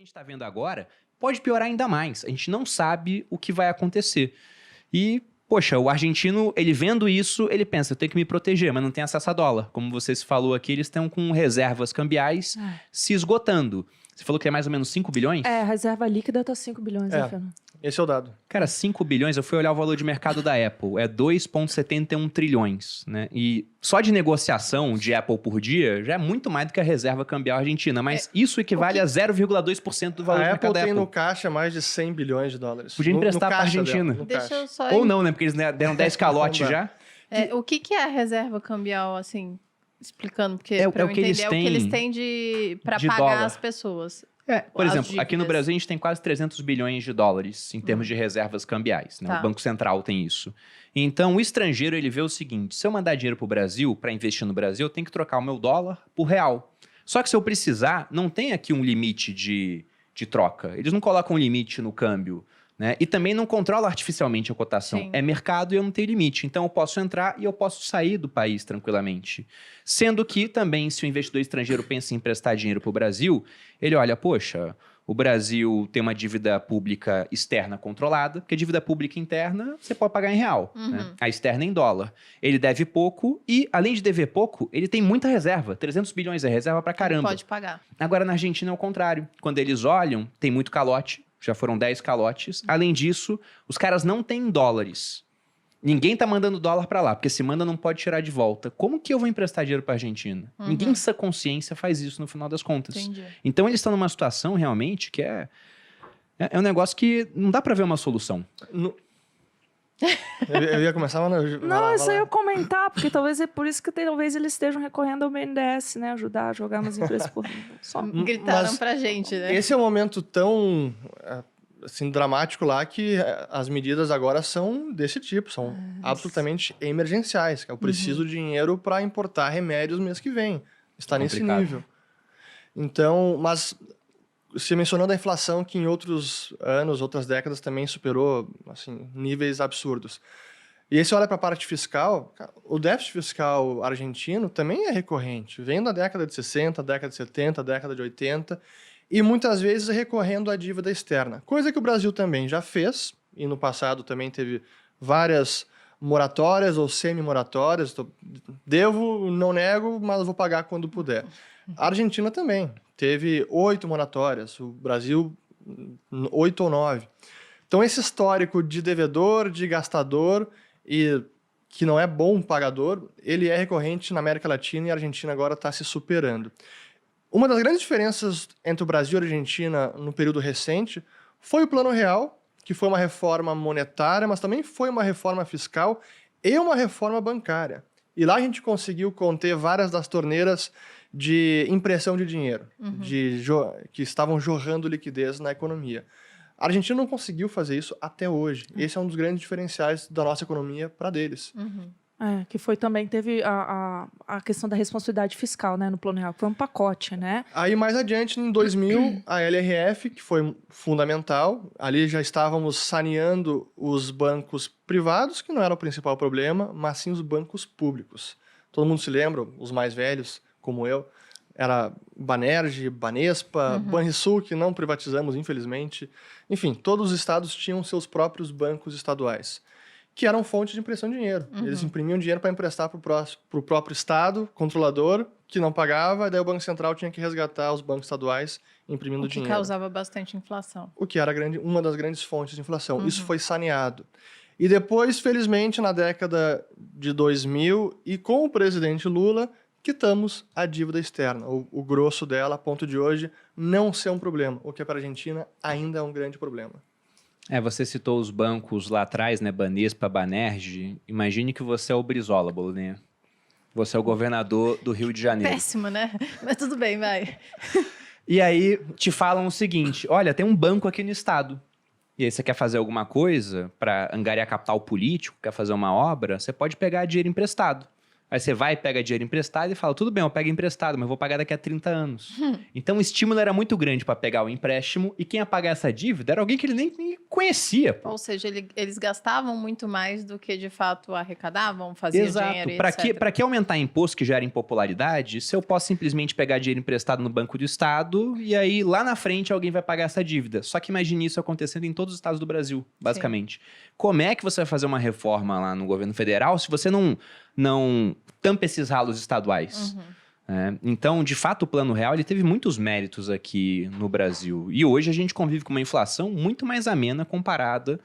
gente está vendo agora pode piorar ainda mais. A gente não sabe o que vai acontecer. E, poxa, o argentino, ele vendo isso, ele pensa, eu tenho que me proteger, mas não tem acesso a dólar. Como você se falou aqui, eles estão com reservas cambiais se esgotando. Você falou que é mais ou menos 5 bilhões? É, a reserva líquida tá 5 bilhões, né, Fernando? Esse é o dado. Cara, 5 bilhões, eu fui olhar o valor de mercado da Apple, é 2,71 trilhões, né? E só de negociação de Apple por dia já é muito mais do que a reserva cambial argentina, mas isso equivale a 0,2% do valor de A mercado Apple da tem Apple. no caixa mais de 100 bilhões de dólares. Podia emprestar pra caixa Argentina. dela, no Deixa caixa. eu só... Ou não, né? Porque eles deram 10 calotes já. O que é a reserva cambial, assim, explicando? Porque É pra o eu que entender, eles é o que eles têm têm pra de pagar dólar. as pessoas. Por As exemplo, aqui no dívidas. Brasil a gente tem quase 300 bilhões de dólares em termos de reservas cambiais, né? Tá. O Banco Central tem isso. Então, o estrangeiro, ele vê o seguinte, se eu mandar dinheiro pro Brasil, para investir no Brasil, eu tenho que trocar o meu dólar por real. Só que se eu precisar, não tem aqui um limite de troca. Eles não colocam um limite no câmbio, né? E também não controla artificialmente a cotação. Sim. É mercado e eu não tenho limite. Então, eu posso entrar e eu posso sair do país tranquilamente. Sendo que também, se o investidor estrangeiro pensa em emprestar dinheiro para o Brasil, ele olha, poxa, o Brasil tem uma dívida pública externa controlada, porque a dívida pública interna você pode pagar em real, né? A externa em dólar. Ele deve pouco e, além de dever pouco, ele tem muita reserva. 300 bilhões é reserva pra caramba. Pode pagar. Agora, na Argentina é o contrário. Quando eles olham, tem muito calote. Já foram 10 calotes. Além disso, os caras não têm dólares. Ninguém tá mandando dólar pra lá, porque se manda não pode tirar de volta. Como que eu vou emprestar dinheiro pra Argentina? Ninguém em sã consciência faz isso no final das contas. Entendi. Então eles estão numa situação realmente que é um negócio que não dá pra ver uma solução. Eu ia começar, mas não. Não, isso aí eu comentar, porque talvez é por isso que talvez eles estejam recorrendo ao BNDES, né? Ajudar a jogar umas empresas por só. Gritaram Mas pra gente, né? Esse é um momento tão assim, dramático lá que as medidas agora são desse tipo, são absolutamente emergenciais. Eu preciso de dinheiro para importar remédios mês que vem. Está nesse Complicado. nível. Então, mas você mencionando a inflação que em outros anos, outras décadas também superou assim, níveis absurdos. E aí você olha para a parte fiscal, o déficit fiscal argentino também é recorrente. Vem da década de 60, década de 70, década de 80, e muitas vezes recorrendo à dívida externa. Coisa que o Brasil também já fez, e no passado também teve várias moratórias ou semi-moratórias. Devo, não nego, mas vou pagar quando puder. A Argentina também teve 8 moratórias, o Brasil 8 ou 9. Então esse histórico de devedor, de gastador e que não é bom pagador, ele é recorrente na América Latina e a Argentina agora está se superando. Uma das grandes diferenças entre o Brasil e a Argentina no período recente foi o Plano Real, que foi uma reforma monetária, mas também foi uma reforma fiscal e uma reforma bancária. E lá a gente conseguiu conter várias das torneiras de impressão de dinheiro, que estavam jorrando liquidez na economia. A Argentina não conseguiu fazer isso até hoje. Esse é um dos grandes diferenciais da nossa economia para deles. É, que foi também, teve a questão da responsabilidade fiscal, né, no Plano Real, que foi um pacote, né? Aí, mais adiante, em 2000, a LRF, que foi fundamental, ali já estávamos saneando os bancos privados, que não era o principal problema, mas sim os bancos públicos. Todo mundo se lembra, os mais velhos, como eu, era Banerj, Banespa, Banrisul, que não privatizamos, infelizmente. Enfim, todos os estados tinham seus próprios bancos estaduais, que eram fontes de impressão de dinheiro. Eles imprimiam dinheiro para emprestar para o próprio estado, controlador, que não pagava, e daí o Banco Central tinha que resgatar os bancos estaduais imprimindo O que dinheiro. causava bastante inflação. O que era uma das grandes fontes de inflação. Isso foi saneado. E depois, felizmente, na década de 2000, e com o presidente Lula, quitamos a dívida externa, o grosso dela, a ponto de hoje não ser um problema, o que para a Argentina ainda é um grande problema. Você citou os bancos lá atrás, né? Banespa, Banerj. Imagine que você é o Brizola, Bolognese. Você é o governador do Rio de Janeiro. Péssimo, né? Mas tudo bem, vai. E aí te falam o seguinte, olha, tem um banco aqui no estado. E aí você quer fazer alguma coisa para angariar capital político, quer fazer uma obra, você pode pegar dinheiro emprestado. Aí você vai e pega dinheiro emprestado e fala, tudo bem, eu pego emprestado, mas eu vou pagar daqui a 30 anos. Então o estímulo era muito grande para pegar o empréstimo e quem ia pagar essa dívida era alguém que ele nem conhecia. Pô. Ou seja, eles gastavam muito mais do que de fato arrecadavam, faziam dinheiro, Exato. Para que aumentar imposto que gera impopularidade, se eu posso simplesmente pegar dinheiro emprestado no Banco do Estado e aí lá na frente alguém vai pagar essa dívida. Só que imagine isso acontecendo em todos os estados do Brasil, basicamente. Como é que você vai fazer uma reforma lá no governo federal se você não tampa esses ralos estaduais? Então, de fato, o Plano Real ele teve muitos méritos aqui no Brasil. E hoje a gente convive com uma inflação muito mais amena comparada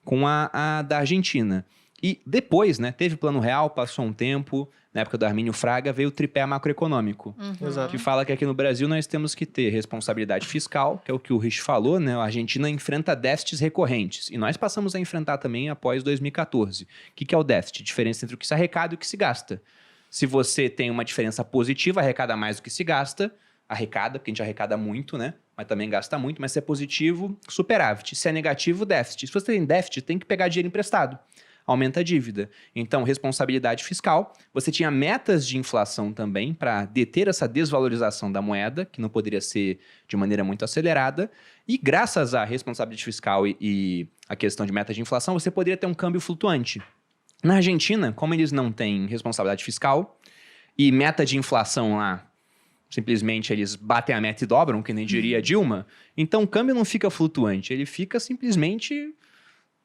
com a da Argentina. E depois, né, teve Plano Real, passou um tempo, na época do Armínio Fraga, veio o tripé macroeconômico, Exato. que fala que aqui no Brasil nós temos que ter responsabilidade fiscal, que é o que o Rich falou, né? A Argentina enfrenta déficits recorrentes. E nós passamos a enfrentar também após 2014. O que é o déficit? Diferença entre o que se arrecada e o que se gasta. Se você tem uma diferença positiva, arrecada mais do que se gasta, arrecada, porque a gente arrecada muito, né? Mas também gasta muito, mas se é positivo, superávit. Se é negativo, déficit. Se você tem déficit, tem que pegar dinheiro emprestado. Aumenta a dívida. Então, responsabilidade fiscal. Você tinha metas de inflação também para deter essa desvalorização da moeda, que não poderia ser de maneira muito acelerada. E graças à responsabilidade fiscal e a questão de meta de inflação, você poderia ter um câmbio flutuante. Na Argentina, como eles não têm responsabilidade fiscal e meta de inflação lá, simplesmente eles batem a meta e dobram, que nem diria Dilma, então o câmbio não fica flutuante, ele fica simplesmente,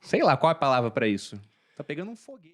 sei lá, qual é a palavra para isso? Tá pegando um foguete.